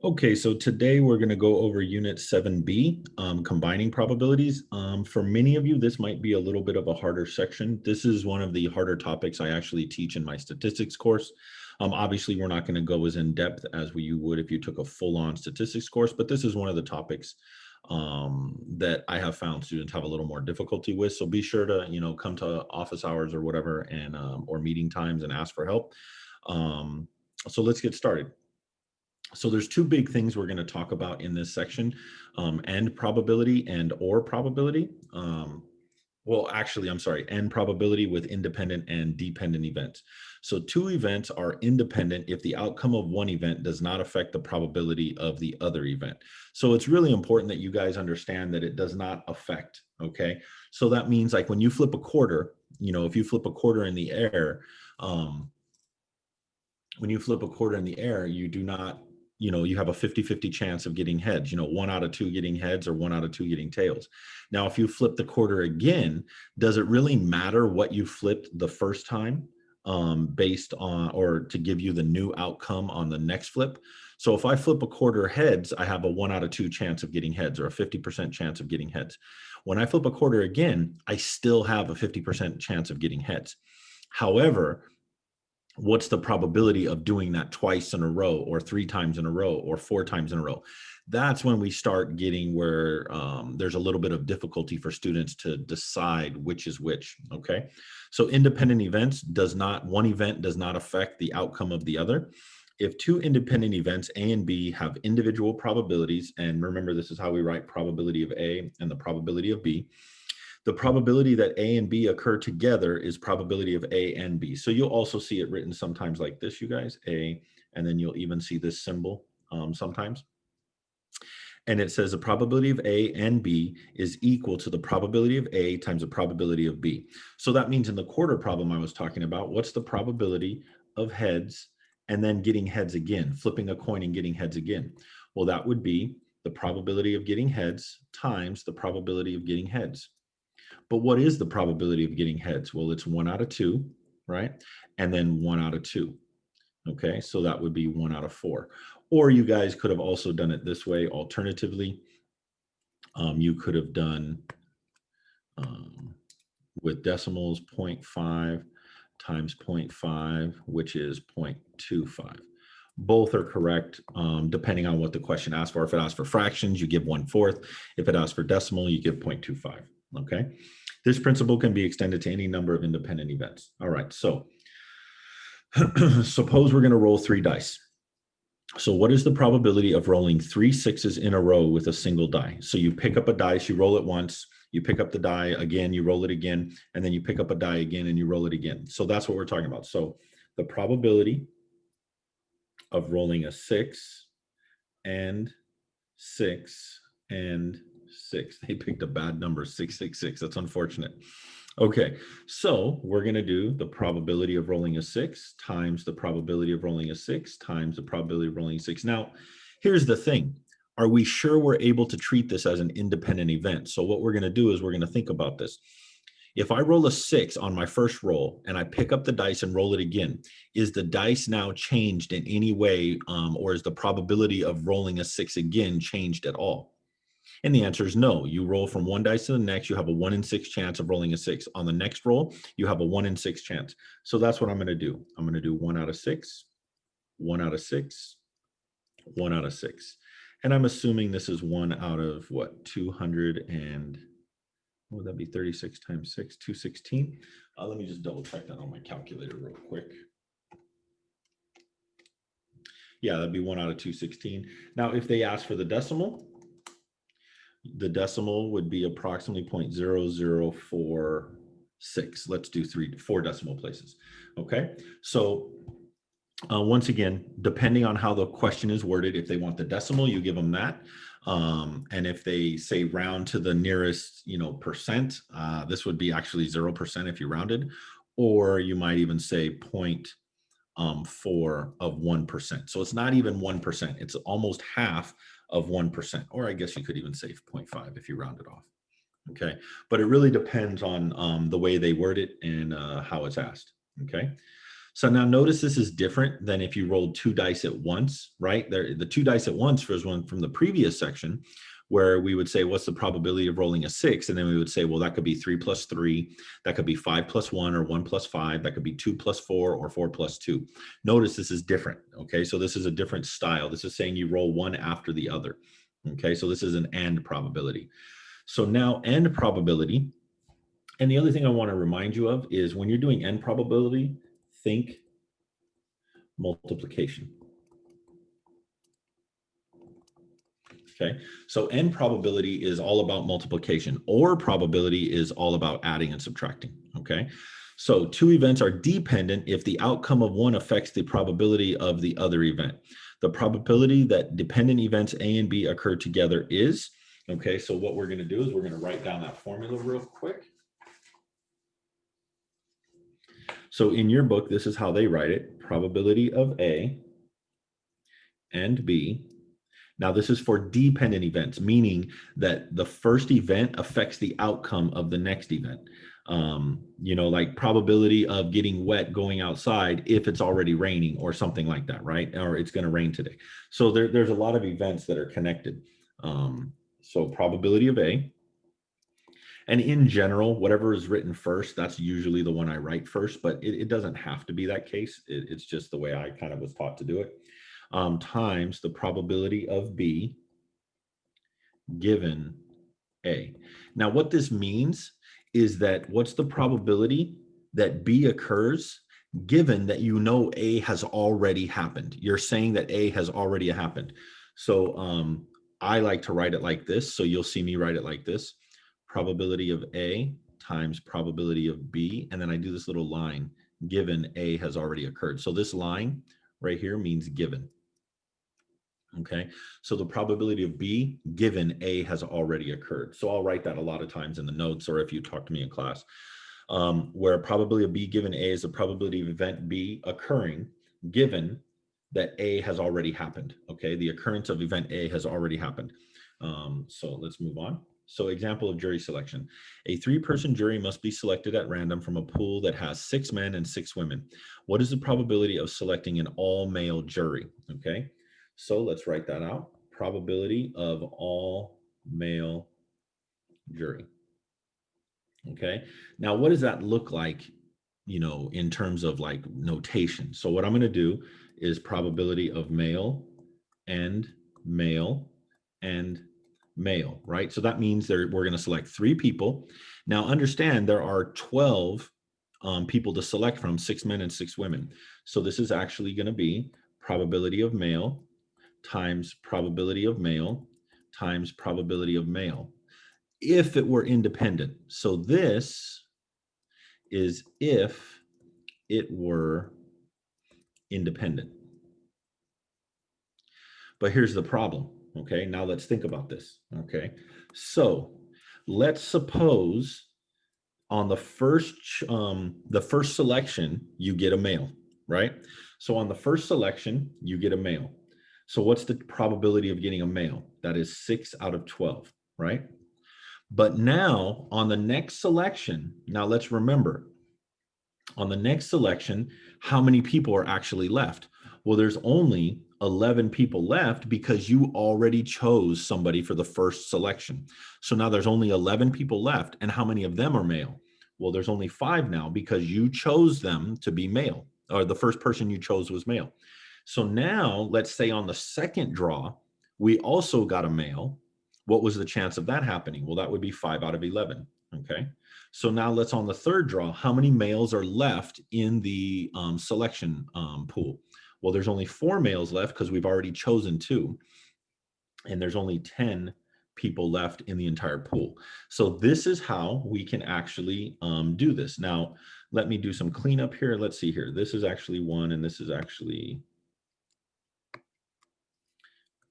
Okay, so today we're going to go over Unit 7B, combining probabilities. For many of you, this might be a little bit of a harder section. This is one of the harder topics I actually teach in my statistics course. Obviously, we're not going to go as in depth as you would if you took a full-on statistics course, but this is one of the topics that I have found students have a little more difficulty with. So be sure to, come to office hours or whatever, and or meeting times and ask for help. Um, so let's get started. So there's two big things we're going to talk about in this section, end probability and or probability. Well, actually, I'm sorry, end probability with independent and dependent events. So two events are independent if the outcome of one event does not affect the probability of the other event. So it's really important that you guys understand that it does not affect, okay? So that means like when you flip a quarter, if you flip a quarter in the air, um, when you flip a quarter in the air, you do not, you have a 50-50 chance of getting heads, one out of two getting heads or one out of two getting tails. Now, if you flip the quarter again, does it really matter what you flipped the first time based on, or to give you the new outcome on the next flip? So if I flip a quarter heads, I have a 1 out of 2 chance of getting heads or a 50% chance of getting heads. When I flip a quarter again, I still have a 50% chance of getting heads. However, what's the probability of doing that twice in a row or 3 times in a row or 4 times in a row? That's when we start getting where there's a little bit of difficulty for students to decide which is which. Okay, so independent events one event does not affect the outcome of the other. If two independent events A and B have individual probabilities, and remember this is how we write probability of A and the probability of B, the probability that A and B occur together is probability of A and B. So you'll also see it written sometimes like this, you guys, A, and then you'll even see this symbol sometimes. And it says the probability of A and B is equal to the probability of A times the probability of B. So that means in the quarter problem I was talking about, what's the probability of heads and then getting heads again, flipping a coin and getting heads again? Well, that would be the probability of getting heads times the probability of getting heads. But what is the probability of getting heads? Well, it's 1 out of 2, right? And then 1 out of 2. Okay, so that would be 1 out of 4. Or you guys could have also done it this way. Alternatively, you could have done with decimals 0.5 times 0.5, which is 0.25. Both are correct, depending on what the question asks for. If it asks for fractions, you give 1/4. If it asks for decimal, you give 0.25. Okay. This principle can be extended to any number of independent events. All right. So suppose we're going to roll 3 dice. So what is the probability of rolling 3 6s in a row with a single die? So you pick up a dice, you roll it once, you pick up the die again, you roll it again, and then you pick up a die again and you roll it again. So that's what we're talking about. So the probability of rolling a 6 and 6 and 6. They picked a bad number, 666. That's unfortunate. Okay, so we're going to do the probability of rolling a 6 times the probability of rolling a 6 times the probability of rolling a 6. Now, here's the thing. Are we sure we're able to treat this as an independent event? So what we're going to do is we're going to think about this. If I roll a 6 on my first roll and I pick up the dice and roll it again, is the dice now changed in any way, or is the probability of rolling a 6 again changed at all? And the answer is no. You roll from one dice to the next, you have a 1 in 6 chance of rolling a 6. On the next roll, you have a 1 in 6 chance. So that's what I'm going to do. I'm going to do 1 out of 6, 1 out of 6, 1 out of 6. And I'm assuming this is 1 out of what, 200 and what would that be? 36 times 6, 216. Let me just double check that on my calculator real quick. Yeah, that'd be 1 out of 216. Now, if they ask for the decimal would be approximately 0.0046. Let's do 4 decimal places. Okay, so once again, depending on how the question is worded, if they want the decimal, you give them that. And if they say round to the nearest, percent, this would be actually 0% if you rounded, or you might even say 0.4 of 1%. So it's not even 1%. It's almost half of 1%, or I guess you could even say 0.5 if you round it off. Okay, but it really depends on the way they word it and how it's asked. Okay, So now notice this is different than if you rolled 2 dice at once, right? The 2 dice at once was one from the previous section where we would say, what's the probability of rolling a 6? And then we would say, well, that could be 3 plus 3. That could be 5 plus 1 or 1 plus 5. That could be 2 plus 4 or 4 plus 2. Notice this is different, okay? So this is a different style. This is saying you roll one after the other, okay? So this is an AND probability. So now AND probability, and the other thing I want to remind you of is when you're doing AND probability, think multiplication. Okay, so N probability is all about multiplication. OR probability is all about adding and subtracting. Okay, so two events are dependent if the outcome of one affects the probability of the other event. The probability that dependent events A and B occur together is, okay, so what we're going to do is we're going to write down that formula real quick. So in your book, this is how they write it: probability of A and B. Now, this is for dependent events, meaning that the first event affects the outcome of the next event. Like probability of getting wet going outside if it's already raining or something like that, right? Or it's going to rain today. So there's a lot of events that are connected. So probability of A. And in general, whatever is written first, that's usually the one I write first, but it doesn't have to be that case. It's just the way I kind of was taught to do it. Times the probability of B given A. Now, what this means is that what's the probability that B occurs given that you know A has already happened? You're saying that A has already happened. So I like to write it like this. So you'll see me write it like this: probability of A times probability of B. And then I do this little line, given A has already occurred. So this line right here means given. Okay, so the probability of B given A has already occurred. So I'll write that a lot of times in the notes, or if you talk to me in class, where probability of B given A is the probability of event B occurring given that A has already happened. Okay, the occurrence of event A has already happened. So let's move on. So example of jury selection. A 3-person jury must be selected at random from a pool that has 6 men and 6 women. What is the probability of selecting an all-male jury? Okay. So let's write that out. Probability of all male jury. Okay. Now, what does that look like, in terms of like notation? So what I'm going to do is probability of male and male and male, right? So that means we're going to select 3 people. Now, understand there are 12 people to select from, 6 men and 6 women. So this is actually going to be probability of male times probability of male times probability of male, if it were independent. So this is if it were independent. But here's the problem. Okay, now let's think about this. Okay, so let's suppose on the first selection you get a male, right? So on the first selection you get a male. So what's the probability of getting a male? That is 6 out of 12, right? But now on the next selection, now let's remember, on the next selection, how many people are actually left? Well, there's only 11 people left because you already chose somebody for the first selection. So now there's only 11 people left. And how many of them are male? Well, there's only 5 now because you chose them to be male, or the first person you chose was male. So now let's say on the second draw, we also got a male. What was the chance of that happening? Well, that would be 5 out of 11. Okay. So now let's on the third draw, how many males are left in the selection pool? Well, there's only 4 males left because we've already chosen 2. And there's only 10 people left in the entire pool. So this is how we can actually do this. Now, let me do some cleanup here. Let's see here. This is actually 1 and this is actually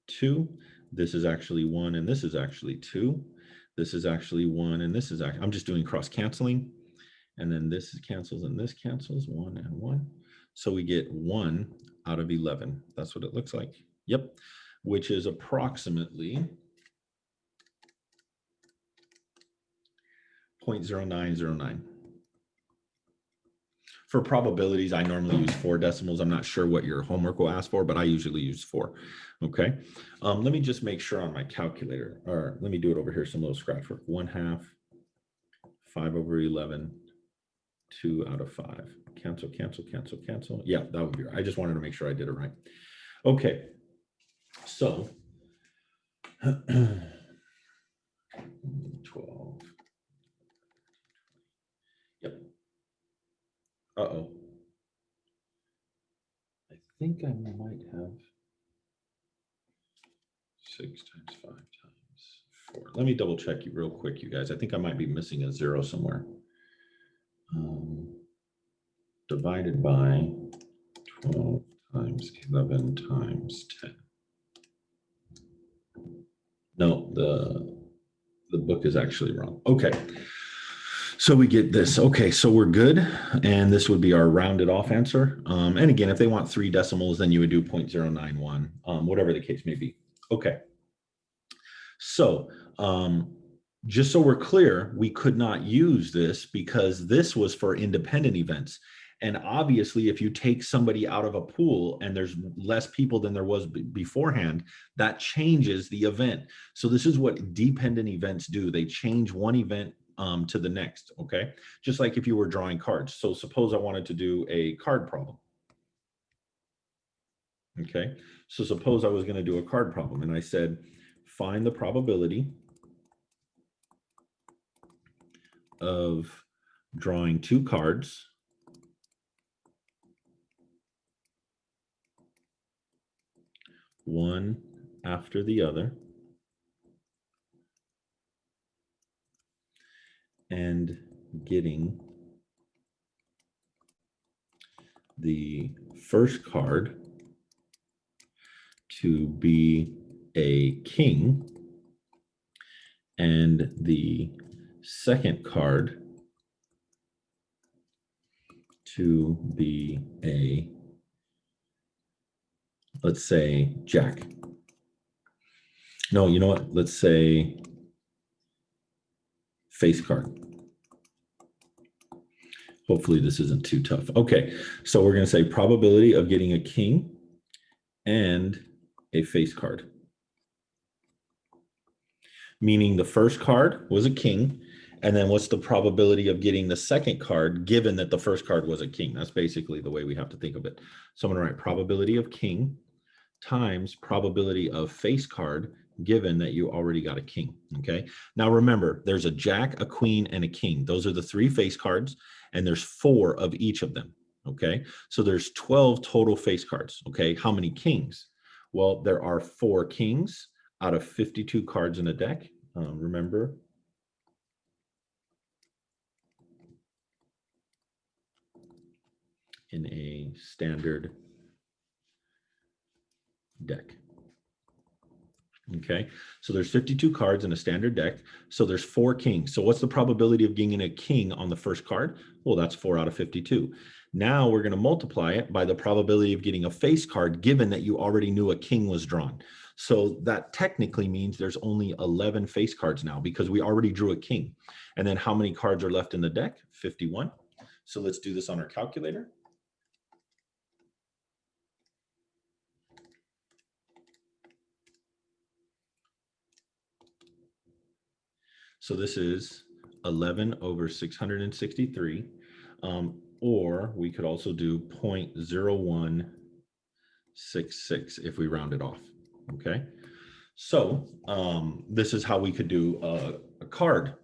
2. This is actually 1 and this is actually 2. This is actually 1 and this is actually, I'm just doing cross canceling. And then this cancels and this cancels, 1 and 1. So we get 1 out of 11. That's what it looks like. Yep. Which is approximately 0.0909. For probabilities, I normally use 4 decimals. I'm not sure what your homework will ask for, but I usually use 4. Okay. Let me just make sure on my calculator, or let me do it over here, some little scratch work. 1/2, 5/11, 2 out of 5. Cancel, cancel, cancel, cancel. Yeah, that would be right. I just wanted to make sure I did it right. Okay. So 12. Yep. Uh-oh. I think I might have 6 times 5 times 4. Let me double check you real quick, you guys. I think I might be missing a 0 somewhere. Divided by 12 times 11 times 10. No, the book is actually wrong. Okay. So we get this. Okay, so we're good. And this would be our rounded off answer. And again, if they want 3 decimals, then you would do 0.091, whatever the case may be. Okay. So just so we're clear, we could not use this because this was for independent events. And obviously, if you take somebody out of a pool and there's less people than there was beforehand, that changes the event. So this is what dependent events do. They change one event to the next, okay? Just like if you were drawing cards. So suppose I wanted to do a card problem. Okay, so suppose I was going to do a card problem and I said, find the probability of drawing 2 cards one after the other and getting the first card to be a king and the second card to be a, let's say, jack. No, you know what? Let's say face card. Hopefully this isn't too tough. Okay, so we're going to say probability of getting a king and a face card. Meaning the first card was a king, and then what's the probability of getting the second card given that the first card was a king? That's basically the way we have to think of it. So I'm going to write probability of king times probability of face card given that you already got a king, okay? Now remember, there's a jack, a queen, and a king. Those are the 3 face cards, and there's 4 of each of them, okay? So there's 12 total face cards, okay? How many kings? Well, there are 4 kings out of 52 cards in a deck. Remember, in a standard deck. Okay, so there's 52 cards in a standard deck. So there's 4 kings. So what's the probability of getting a king on the first card? Well, that's 4 out of 52. Now we're going to multiply it by the probability of getting a face card, given that you already knew a king was drawn. So that technically means there's only 11 face cards now because we already drew a king. And then how many cards are left in the deck? 51. So let's do this on our calculator. So this is 11 over 663, or we could also do 0.0166 if we round it off, okay? So this is how we could do a card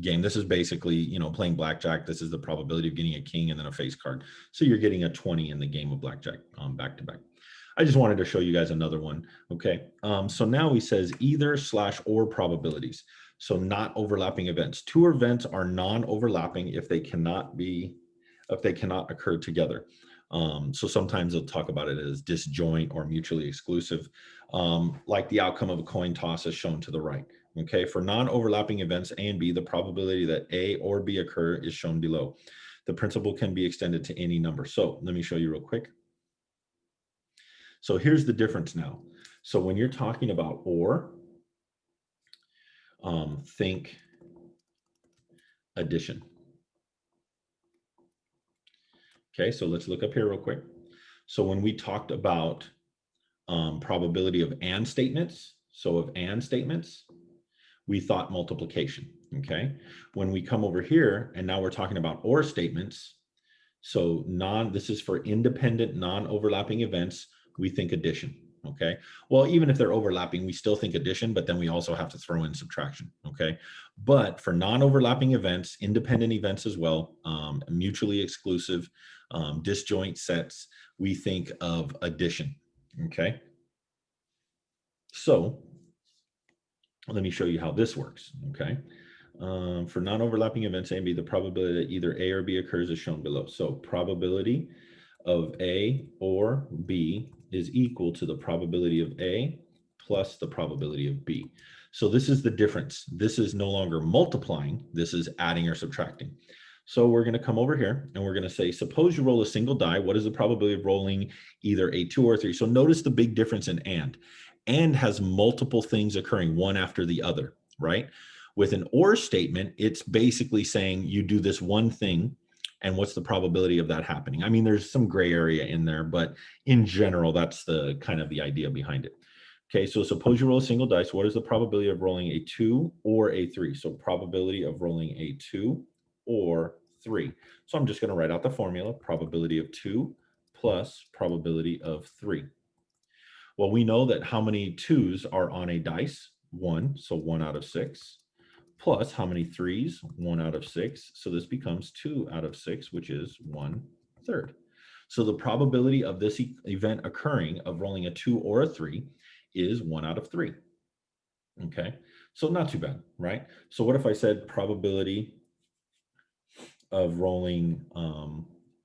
game. This is basically, you know, playing blackjack. This is the probability of getting a king and then a face card. So you're getting a 20 in the game of blackjack back to back. I just wanted to show you guys another one, okay? So now he says either / or probabilities. So not overlapping events. 2 events are non-overlapping if they cannot occur together. So sometimes they'll talk about it as disjoint or mutually exclusive, like the outcome of a coin toss is shown to the right. Okay, for non-overlapping events A and B, the probability that A or B occur is shown below. The principle can be extended to any number. So let me show you real quick. So here's the difference now. So when you're talking about or, think addition. Okay, so let's look up here real quick. So when we talked about probability of and statements, so of and statements, we thought multiplication, okay? When we come over here, and now we're talking about or statements, so this is for independent, non-overlapping events, we think addition, okay? Well, even if they're overlapping, we still think addition, but then we also have to throw in subtraction, okay? But for non-overlapping events, independent events as well, mutually exclusive, disjoint sets, we think of addition, okay? So let me show you how this works, okay? For non-overlapping events A and B, the probability that either A or B occurs is shown below. So probability of A or B is equal to the probability of A plus the probability of B. So this is the difference. This is no longer multiplying, this is adding or subtracting. So we're going to come over here and we're going to say, suppose you roll a single die, what is the probability of rolling either a 2 or a 3? So notice the big difference in and has multiple things occurring one after the other, right? With an or statement, it's basically saying you do this one thing and what's the probability of that happening. I mean, there's some gray area in there, but in general, that's the kind of the idea behind it. Okay, so suppose you roll a single dice. What is the probability of rolling a 2 or a 3? So probability of rolling a 2 or 3. So I'm just going to write out the formula, probability of 2 plus probability of 3. Well, we know that how many 2s are on a dice? 1, so 1 out of 6. Plus how many 3s? 1 out of 6. So this becomes 2 out of 6, which is 1/3. So the probability of this event occurring of rolling a 2 or a 3 is 1 out of 3. Okay, so not too bad, right? So what if I said probability of rolling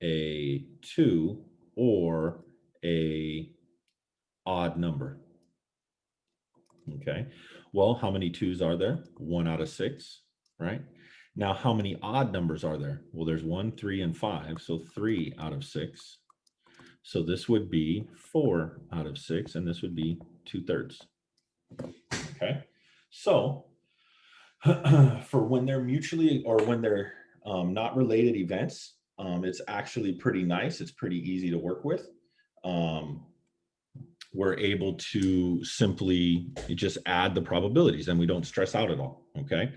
a 2 or a odd number? Okay, well, how many 2s are there? 1 out of 6, right? Now, how many odd numbers are there? Well, there's 1, 3, and 5, so 3 out of 6. So this would be 4 out of 6, and this would be 2/3. Okay, so for when they're mutually or when they're not related events, it's actually pretty nice. It's pretty easy to work with. We're able to simply just add the probabilities and we don't stress out at all, okay?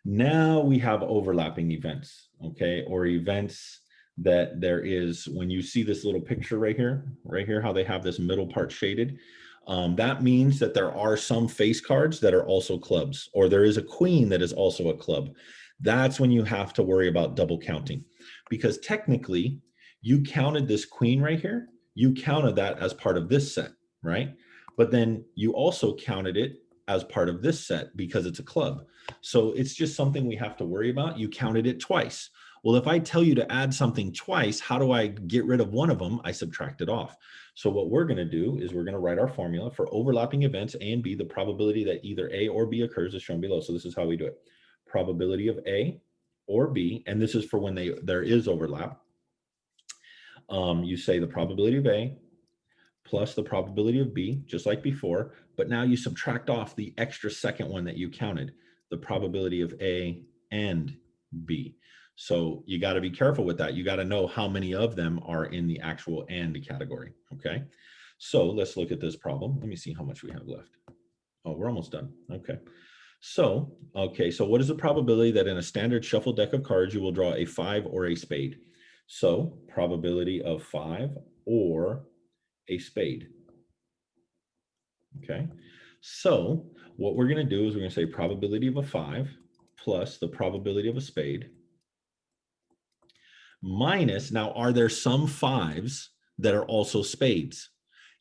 Now we have overlapping events, okay? Or events that there is, when you see this little picture right here, how they have this middle part shaded, that means that there are some face cards that are also clubs, or there is a queen that is also a club. That's when you have to worry about double counting, because technically you counted this queen right here, you counted that as part of this set, right? But then you also counted it as part of this set because it's a club. So it's just something we have to worry about. You counted it twice. Well, if I tell you to add something twice, how do I get rid of one of them? I subtract it off. So what we're going to do is we're going to write our formula for overlapping events A and B. The probability that either A or B occurs is shown below. So this is how we do it. Probability of A or B, and this is for when there is overlap. You say the probability of A plus the probability of B, just like before, but now you subtract off the extra second one that you counted, the probability of A and B. So you got to be careful with that. You got to know how many of them are in the actual and category, okay? So let's look at this problem. Let me see how much we have left. Oh, we're almost done, okay. So what is the probability that in a standard shuffle deck of cards, you will draw a 5 or a spade? So probability of 5 or a spade. Okay, so what we're going to do is we're going to say probability of a 5 plus the probability of a spade minus, now are there some 5s that are also spades?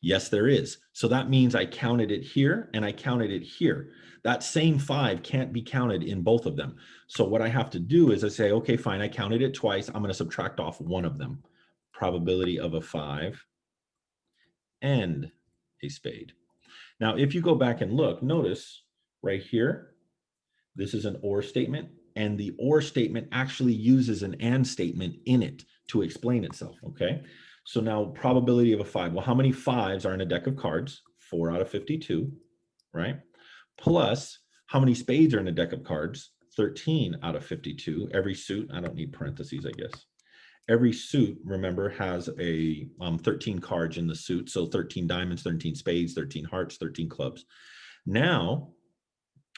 Yes, there is. So that means I counted it here and I counted it here. That same 5 can't be counted in both of them. So what I have to do is I say, okay, fine, I counted it twice. I'm going to subtract off one of them. Probability of a 5 and a spade. Now, if you go back and look, notice right here, this is an or statement, and the or statement actually uses an and statement in it to explain itself, okay? So now probability of a 5. Well, how many 5s are in a deck of cards? 4 out of 52, right? Plus, how many spades are in a deck of cards? 13 out of 52. Every suit, I don't need parentheses, I guess. every suit, remember, has a 13 cards in the suit. So 13 diamonds, 13 spades, 13 hearts, 13 clubs. Now,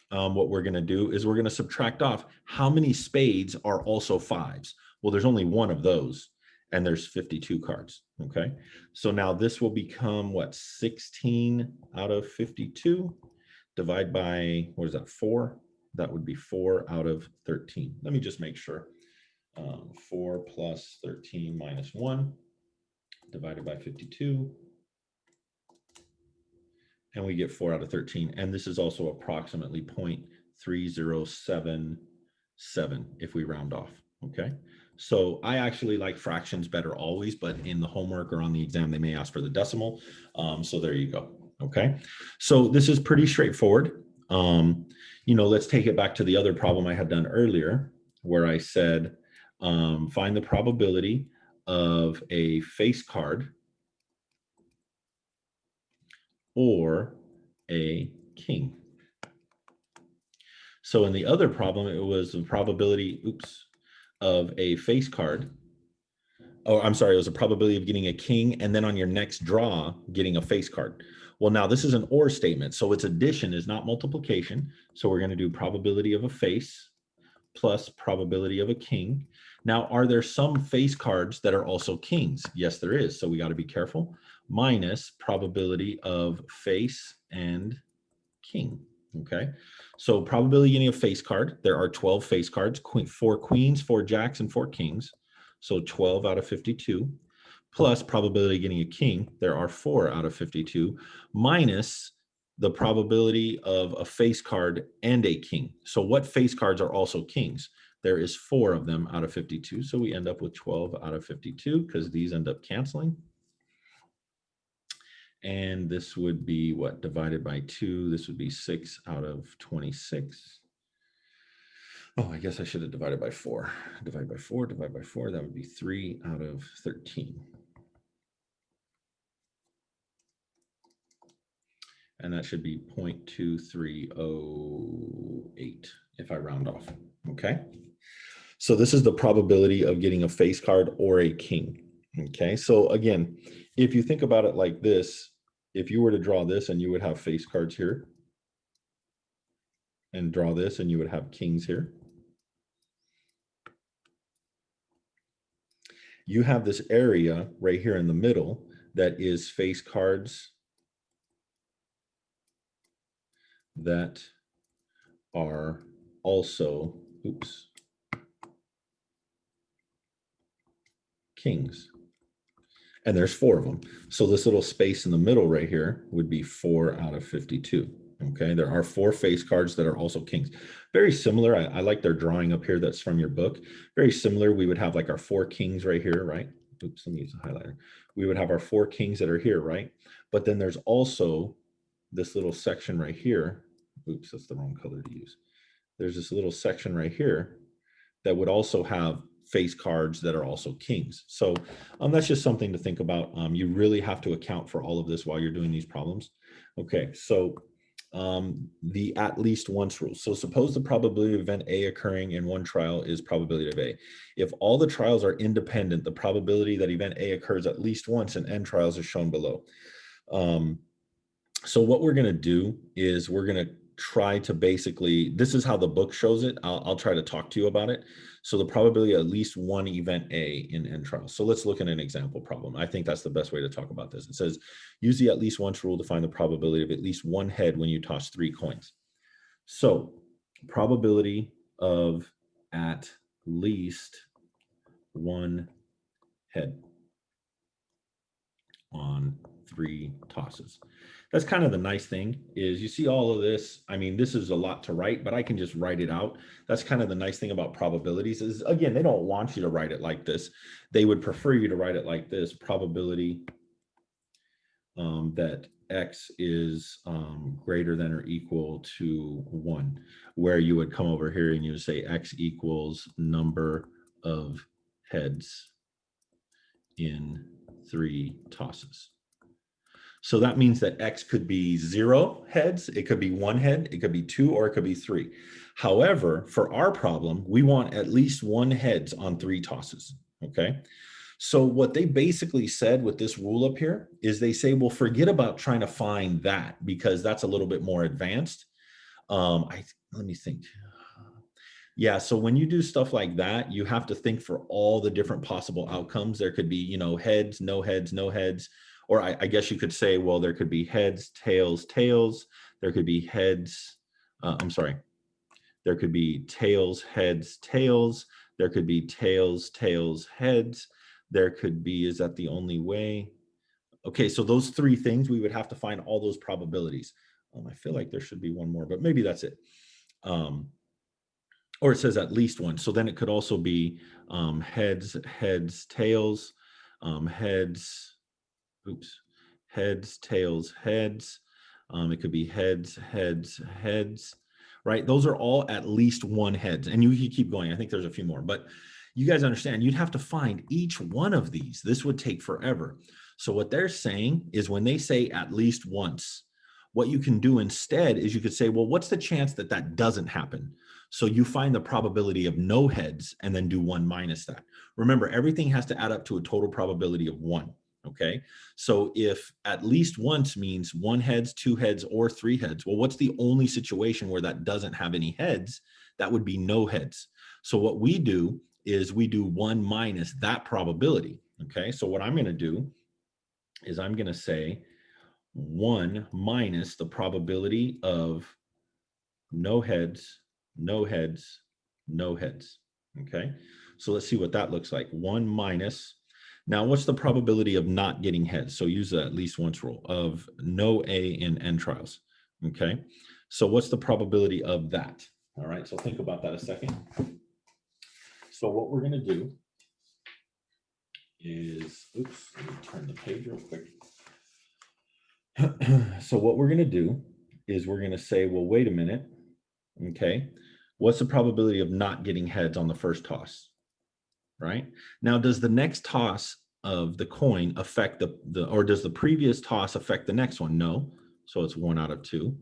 what we're going to do is we're going to subtract off how many spades are also fives. Well, there's only one of those, and there's 52 cards. Okay, so now this will become what, 16 out of 52. Divide by, what is that, 4? That would be 4 out of 13. Let me just make sure. 4 plus 13 minus 1 divided by 52. And we get 4 out of 13. And this is also approximately 0.3077 if we round off. Okay. So I actually like fractions better always, but in the homework or on the exam, they may ask for the decimal. So there you go. Okay. So this is pretty straightforward. Let's take it back to the other problem I had done earlier, where I said, find the probability of a face card or a king. So in the other problem, it was the probability, of a face card. Oh, I'm sorry, it was a probability of getting a king, and then on your next draw, getting a face card. Well, now this is an or statement, so its addition is not multiplication. So we're going to do probability of a face plus probability of a king. Now, are there some face cards that are also kings? Yes, there is. So we got to be careful. Minus probability of face and king. Okay. So probability getting a face card. There are 12 face cards, 4 queens, 4 jacks, and 4 kings. So 12 out of 52. Plus probability getting a king. There are 4 out of 52. Minus the probability of a face card and a king. So what face cards are also kings? There is 4 of them out of 52. So we end up with 12 out of 52 because these end up canceling. And this would be what, divided by 2? This would be 6 out of 26. Oh, I guess I should have divided by 4. Divide by 4, divide by 4. That would be 3 out of 13. And that should be 0.2308 if I round off. Okay. So this is the probability of getting a face card or a king. Okay. So again, if you think about it like this, if you were to draw this and you would have face cards here, and draw this and you would have kings here. You have this area right here in the middle that is face cards that are also, kings. And there's 4 of them. So this little space in the middle right here would be 4 out of 52. Okay, there are 4 face cards that are also kings. Very similar. I like their drawing up here that's from your book. Very similar. We would have like our 4 kings right here, right? Let me use a highlighter. We would have our 4 kings that are here, right? But then there's also this little section right here. That's the wrong color to use. There's this little section right here that would also have face cards that are also kings. So that's just something to think about. You really have to account for all of this while you're doing these problems. Okay, so the at least once rule. So suppose the probability of event A occurring in one trial is probability of A. If all the trials are independent, the probability that event A occurs at least once in n trials is shown below. So what we're going to do is we're going to try to basically, this is how the book shows it. I'll try to talk to you about it. So the probability of at least one event A in n trials. So let's look at an example problem. I think that's the best way to talk about this. It says, use the at least once rule to find the probability of at least one head when you toss 3 coins. So probability of at least one head on 3 tosses. That's kind of the nice thing is you see all of this. I mean, this is a lot to write, but I can just write it out. That's kind of the nice thing about probabilities is, again, they don't want you to write it like this. They would prefer you to write it like this: probability that X is greater than or equal to 1, where you would come over here and you would say X equals number of heads in 3 tosses. So that means that X could be 0 heads, it could be 1 head, it could be 2, or it could be 3. However, for our problem, we want at least 1 heads on 3 tosses. okay? So what they basically said with this rule up here is they say, well, forget about trying to find that because that's a little bit more advanced. Let me think. Yeah, so when you do stuff like that, you have to think for all the different possible outcomes. There could be, heads, no heads, no heads. Or I guess you could say, well, there could be heads, tails, tails. There could be heads. I'm sorry. There could be tails, heads, tails. There could be tails, tails, heads. There could be, is that the only way? Okay, so those three things, we would have to find all those probabilities. I feel like there should be one more, but maybe that's it. Or it says at least one. So then it could also be heads, heads, tails, heads, oops, heads, tails, heads. It could be heads, heads, heads, right? Those are all at least one heads. And you can keep going. I think there's a few more, but you guys understand you'd have to find each one of these. This would take forever. So what they're saying is when they say at least once, what you can do instead is you could say, well, what's the chance that that doesn't happen? So you find the probability of no heads and then do 1 minus that. Remember, everything has to add up to a total probability of 1. Okay. So if at least once means 1 heads, 2 heads, or 3 heads, well, what's the only situation where that doesn't have any heads? That would be no heads. So what we do is we do 1 minus that probability. Okay. So what I'm going to do is I'm going to say 1 minus the probability of no heads, no heads, no heads. Okay. So let's see what that looks like. 1 minus. Now, what's the probability of not getting heads? So use the at least once rule of no A in N trials. Okay. So what's the probability of that? All right. So think about that a second. So what we're going to do is, oops, let me turn the page real quick. So what we're going to do is we're going to say, well, wait a minute. Okay. What's the probability of not getting heads on the first toss? Right? Now, does the next toss of the coin affect or does the previous toss affect the next one? No. So it's 1 out of 2.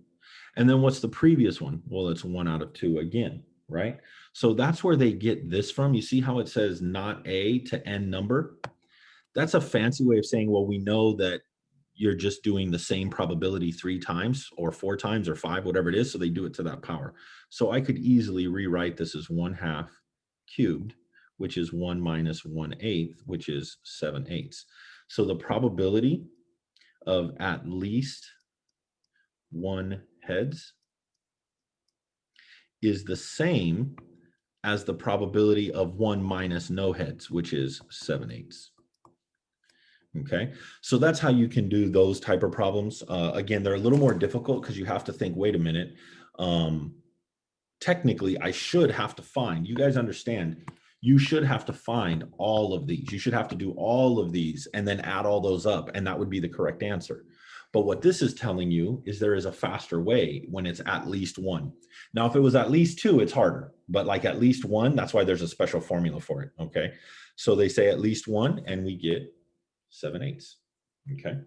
And then what's the previous one? Well, it's 1 out of 2 again, right? So that's where they get this from. You see how it says not A to N number? That's a fancy way of saying, well, we know that you're just doing the same probability 3 times or 4 times or 5, whatever it is. So they do it to that power. So I could easily rewrite this as 1/2 cubed, which is 1 minus 1/8, which is 7/8. So the probability of at least 1 heads is the same as the probability of 1 minus no heads, which is 7/8. Okay, so that's how you can do those type of problems. Again, they're a little more difficult because you have to think, wait a minute, technically I should have to find, you guys understand, you should have to find all of these. You should have to do all of these and then add all those up, and that would be the correct answer. But what this is telling you is there is a faster way when it's at least 1. Now, if it was at least 2, it's harder, but like at least 1, that's why there's a special formula for it. Okay, so they say at least 1 and we get 7/8. Okay.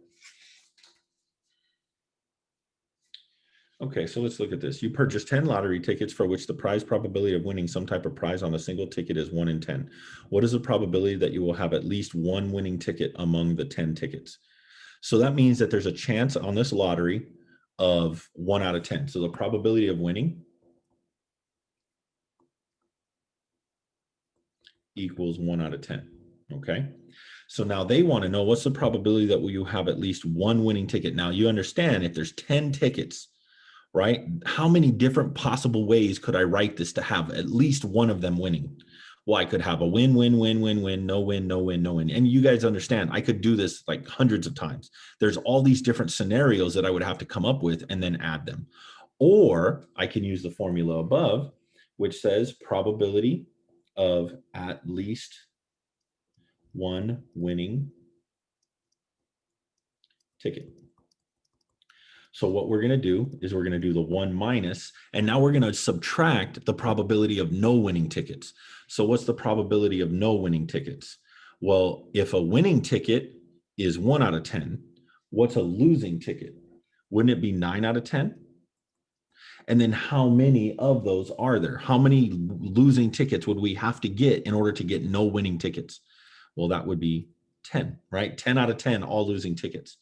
Okay, so let's look at this. You purchase 10 lottery tickets for which the prize probability of winning some type of prize on a single ticket is 1 in 10. What is the probability that you will have at least one winning ticket among the 10 tickets? So that means that there's a chance on this lottery of 1 out of 10. So the probability of winning equals 1 out of 10. Okay. So now they want to know what's the probability that you have at least one winning ticket. Now you understand if there's 10 tickets, right? How many different possible ways could I write this to have at least one of them winning? Well, I could have a win, win, win, win, win, no win, no win, no win. And you guys understand, I could do this like hundreds of times. There's all these different scenarios that I would have to come up with and then add them. Or I can use the formula above, which says probability of at least one winning ticket. So what we're going to do is we're going to do the 1 minus, and now we're going to subtract the probability of no winning tickets. So what's the probability of no winning tickets? Well, if a winning ticket is 1 out of 10, what's a losing ticket? Wouldn't it be 9 out of 10? And then how many of those are there? How many losing tickets would we have to get in order to get no winning tickets? Well, that would be 10, right? 10 out of 10, all losing tickets.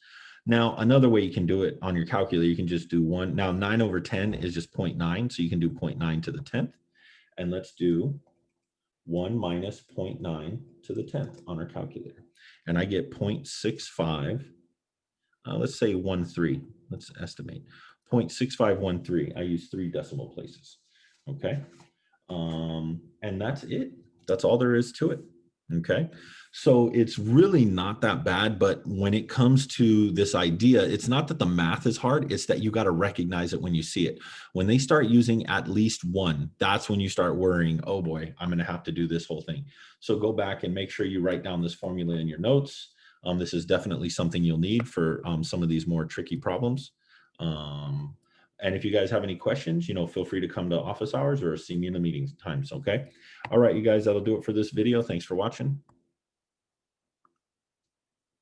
Now, another way you can do it on your calculator, you can just do 1. Now, 9 over 10 is just 0.9, so you can do 0.9 to the 10th. And let's do 1 minus 0.9 to the 10th on our calculator. And I get 0.65, let's say 13. Let's estimate. 0.6513. I use 3 decimal places. Okay. And that's it. That's all there is to it. Okay. So it's really not that bad, but when it comes to this idea, it's not that the math is hard, it's that you got to recognize it when you see it. When they start using at least 1, that's when you start worrying, oh boy, I'm going to have to do this whole thing. So go back and make sure you write down this formula in your notes. This is definitely something you'll need for some of these more tricky problems. And if you guys have any questions, feel free to come to office hours or see me in the meeting times. Okay. All right, you guys, that'll do it for this video. Thanks for watching.